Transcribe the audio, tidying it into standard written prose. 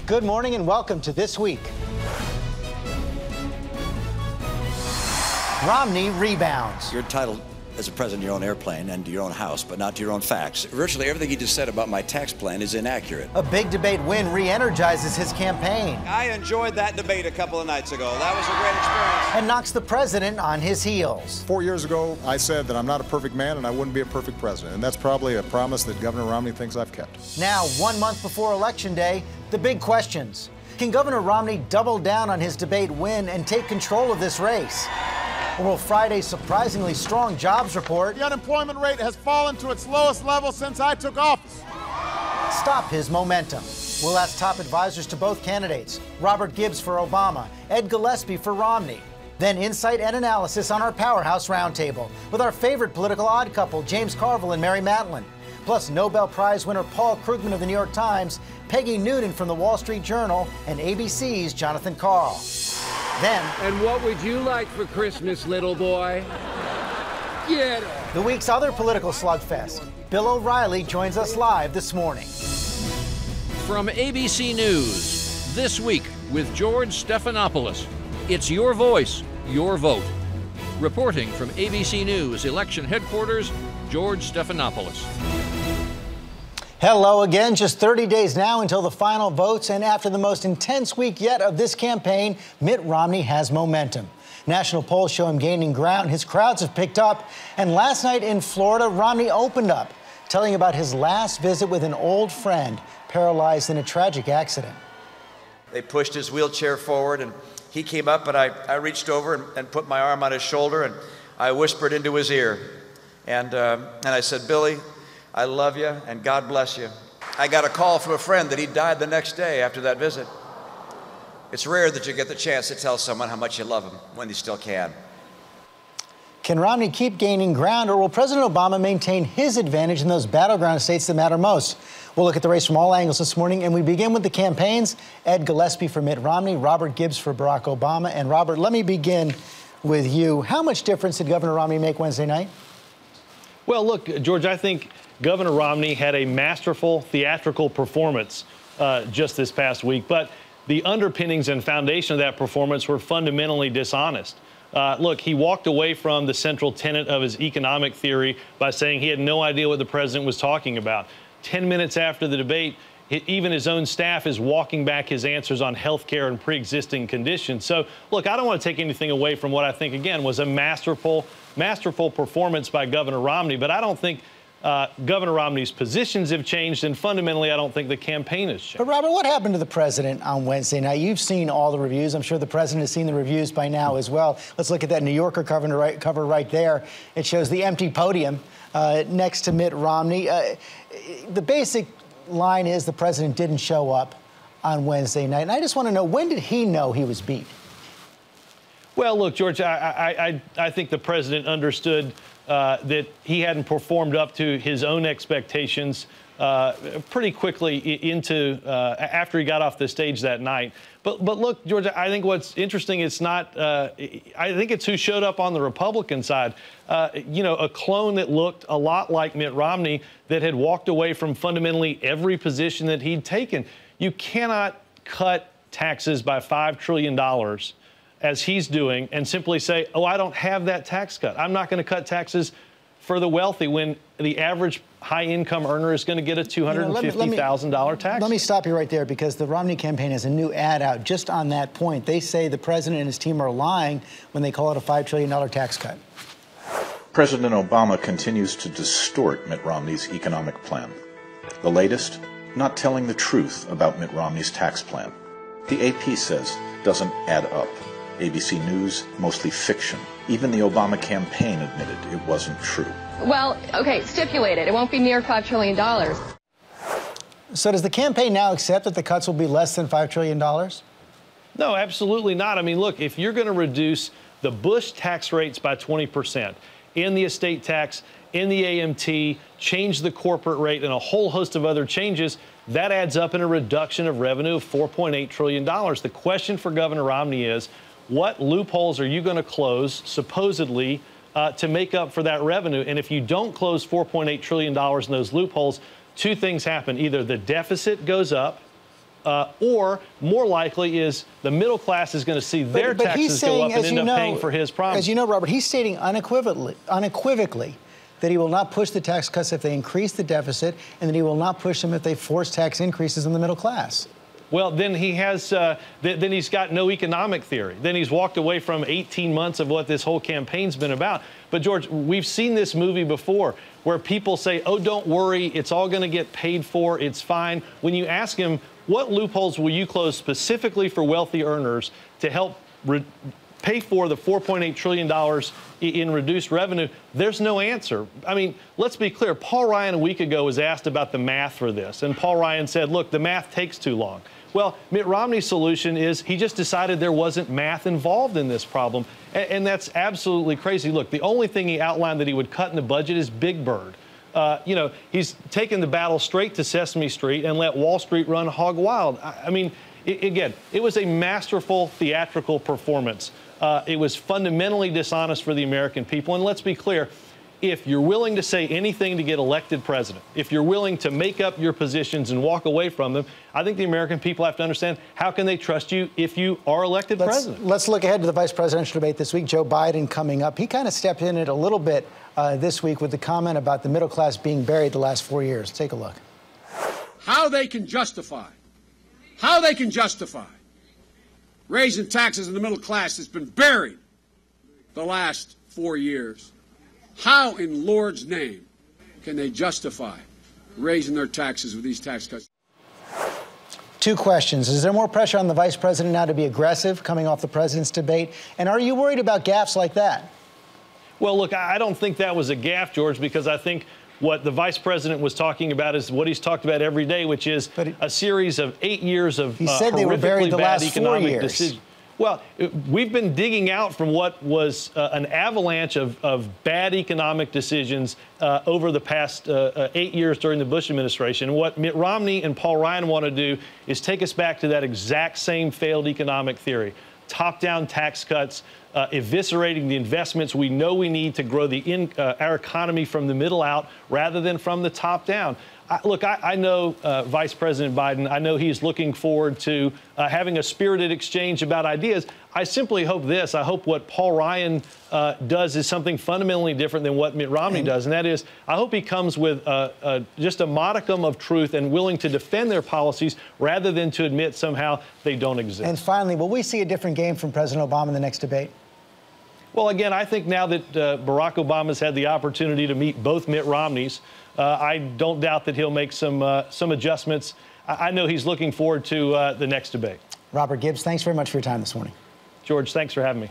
Good morning and welcome to This Week. Romney rebounds. You're entitled as a president to your own airplane and to your own house, but not to your own facts. Virtually everything he just said about my tax plan is inaccurate. A big debate win re-energizes his campaign. I enjoyed that debate a couple of nights ago. That was a great experience. And knocks the president on his heels. 4 years ago, I said that I'm not a perfect man and I wouldn't be a perfect president. And that's probably a promise that Governor Romney thinks I've kept. Now, 1 month before Election Day, the big questions. Can Governor Romney double down on his debate win and take control of this race? Or will Friday's surprisingly strong jobs report The unemployment rate has fallen to its lowest level since I took office. stop his momentum? We'll ask top advisors to both candidates, Robert Gibbs for Obama, Ed Gillespie for Romney. Then insight and analysis on our Powerhouse Roundtable with our favorite political odd couple, James Carville and Mary Matlin. Plus Nobel Prize winner Paul Krugman of the New York Times, Peggy Noonan from the Wall Street Journal, and ABC's Jonathan Karl. Then, and what would you like for Christmas, little boy? Get it. The week's other political slugfest. Bill O'Reilly joins us live this morning. From ABC News, This Week with George Stephanopoulos. It's your voice, your vote. Reporting from ABC News Election Headquarters, George Stephanopoulos. Hello again. Just 30 days now until the final votes, and after the most intense week yet of this campaign, Mitt Romney has momentum. National polls show him gaining ground. His crowds have picked up, and last night in Florida, Romney opened up, telling about his last visit with an old friend paralyzed in a tragic accident. They pushed his wheelchair forward, and he came up, and I reached over and put my arm on his shoulder, and I whispered into his ear. And I said, Billy, I love you, and God bless you. I got a call from a friend that he died the next day after that visit. It's rare that you get the chance to tell someone how much you love them when you still can. Can Romney keep gaining ground, or will President Obama maintain his advantage in those battleground states that matter most? We'll look at the race from all angles this morning, and we begin with the campaigns. Ed Gillespie for Mitt Romney, Robert Gibbs for Barack Obama. And Robert, let me begin with you. How much difference did Governor Romney make Wednesday night? Well, look, George, I think Governor Romney had a masterful theatrical performance just this past week, but the underpinnings and foundation of that performance were fundamentally dishonest. Look, he walked away from the central tenet of his economic theory by saying he had no idea what the president was talking about. 10 minutes after the debate, even his own staff is walking back his answers on health care and pre-existing conditions. So, look, I don't want to take anything away from what I think, again, was a masterful performance by Governor Romney, but I don't think Governor Romney's positions have changed, and fundamentally, I don't think the campaign has changed. But, Robert, what happened to the president on Wednesday night? You've seen all the reviews. I'm sure the president has seen the reviews by now as well. Let's look at that New Yorker cover right there. It shows the empty podium next to Mitt Romney. The basic line is the president didn't show up on Wednesday night. And I just want to know, when did he know he was beat? Well, look, George, I think the president understood that he hadn't performed up to his own expectations pretty quickly after he got off the stage that night. But look, George, I think what's interesting, it's not, I think it's who showed up on the Republican side. You know, a clone that looked a lot like Mitt Romney that had walked away from fundamentally every position that he'd taken. You cannot cut taxes by $5 trillion as he's doing and simply say, oh, I don't have that tax cut. I'm not going to cut taxes for the wealthy when the average high-income earner is going to get a $250,000 tax. Let me stop you right there, because the Romney campaign has a new ad out just on that point. They say the president and his team are lying when they call it a $5 trillion tax cut. President Obama continues to distort Mitt Romney's economic plan. The latest, not telling the truth about Mitt Romney's tax plan. The AP says doesn't add up. ABC News, mostly fiction. Even the Obama campaign admitted it wasn't true. Well, okay, stipulated. It won't be near $5 trillion. So does the campaign now accept that the cuts will be less than $5 trillion? No, absolutely not. I mean, look, if you're going to reduce the Bush tax rates by 20%, in the estate tax, in the AMT, change the corporate rate, and a whole host of other changes, that adds up in a reduction of revenue of $4.8 trillion. The question for Governor Romney is, what loopholes are you going to close, supposedly, to make up for that revenue? And if you don't close $4.8 trillion in those loopholes, two things happen. Either the deficit goes up or more likely is the middle class is going to see their taxes go up and end up paying for his promise. As you know, Robert, he's stating unequivocally that he will not push the tax cuts if they increase the deficit, and that he will not push them if they force tax increases on the middle class. Well, then he has, then he's got no economic theory. Then he's walked away from 18 months of what this whole campaign's been about. But George, we've seen this movie before where people say, oh, don't worry, it's all going to get paid for, it's fine. When you ask him, what loopholes will you close specifically for wealthy earners to help pay for the $4.8 trillion in reduced revenue, there's no answer. I mean, let's be clear. Paul Ryan a week ago was asked about the math for this, and Paul Ryan said, look, the math takes too long. Well, Mitt Romney's solution is he just decided there wasn't math involved in this problem, and that's absolutely crazy. Look, the only thing he outlined that he would cut in the budget is Big Bird. You know, he's taken the battle straight to Sesame Street and let Wall Street run hog wild. I mean, again, it was a masterful theatrical performance. It was fundamentally dishonest for the American people. And let's be clear, if you're willing to say anything to get elected president, if you're willing to make up your positions and walk away from them, I think the American people have to understand, how can they trust you if you are elected president? Let's look ahead to the vice presidential debate this week. Joe Biden coming up. He kind of stepped in it a little bit this week with the comment about the middle class being buried the last 4 years. Take a look. How they can justify raising taxes in the middle class that's been buried the last 4 years. How in Lord's name can they justify raising their taxes with these tax cuts? Two questions. Is there more pressure on the vice president now to be aggressive coming off the president's debate? And are you worried about gaffes like that? Well, look, I don't think that was a gaffe, George, because I think what the vice president was talking about is what he's talked about every day, which is a series of 8 years of he said they were buried the last 4 years. Decisions. Well, we've been digging out from what was an avalanche of bad economic decisions over the past 8 years during the Bush administration. And what Mitt Romney and Paul Ryan want to do is take us back to that exact same failed economic theory. Top-down tax cuts, eviscerating the investments we know we need to grow our economy from the middle out rather than from the top down. Look, I know Vice President Biden. I know he's looking forward to having a spirited exchange about ideas. I simply hope this. I hope what Paul Ryan does is something fundamentally different than what Mitt Romney does, and that is I hope he comes with just a modicum of truth and willing to defend their policies rather than to admit somehow they don't exist. And finally, will we see a different game from President Obama in the next debate? Well, again, I think now that Barack Obama's had the opportunity to meet both Mitt Romneys, I don't doubt that he'll make some adjustments. I know he's looking forward to the next debate. Robert Gibbs, thanks very much for your time this morning. George, thanks for having me.